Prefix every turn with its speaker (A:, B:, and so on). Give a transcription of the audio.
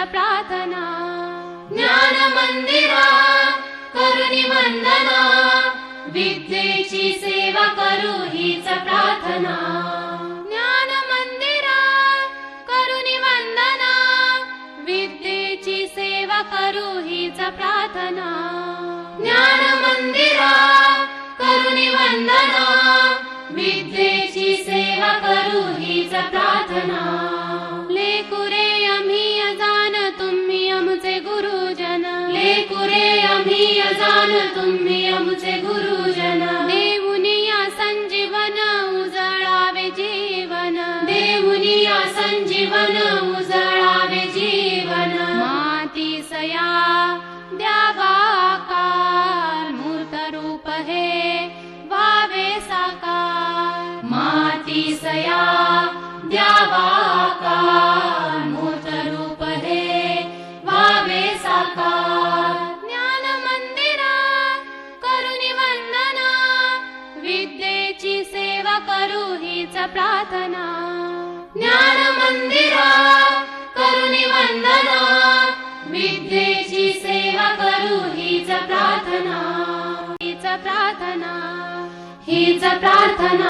A: प्रार्थना।
B: ज्ञान मंदिरा करुणी वंदना, विद्येची सेवा करू हीच प्रार्थना।
A: ज्ञान मंदिरा करुणी वंदना, विद्येची सेवा करू हीच प्रार्थना।
B: ज्ञान मंदिरा करुणी वंदना, विद्येची सेवा करू हीच प्रार्थना।
A: लेकुरे आम्ही अजान तुम्ही आमचे गुरुजन,
B: लेकुरे आम्ही अजान तुम्ही आमचे गुरुजन।
A: देऊनिया संजीवन उजळावे जीवन,
B: देऊनिया संजीवन उजळावे जीवन।
A: मातीसया द्यावा आकार, मूर्त रूप हे व्हावे साकार।
B: मातीसया द्यावा आकार, मूर्त रूप हे व्हावे साकार।
A: ज्ञान मंदिरा करुणी वंदना, विद्येची सेवा करू हीच प्रार्थना।
B: ज्ञान मंदिरा करुणी वंदना, विद्येची सेवा करू हीच प्रार्थना।
A: हीच प्रार्थना,
B: हीच प्रार्थना।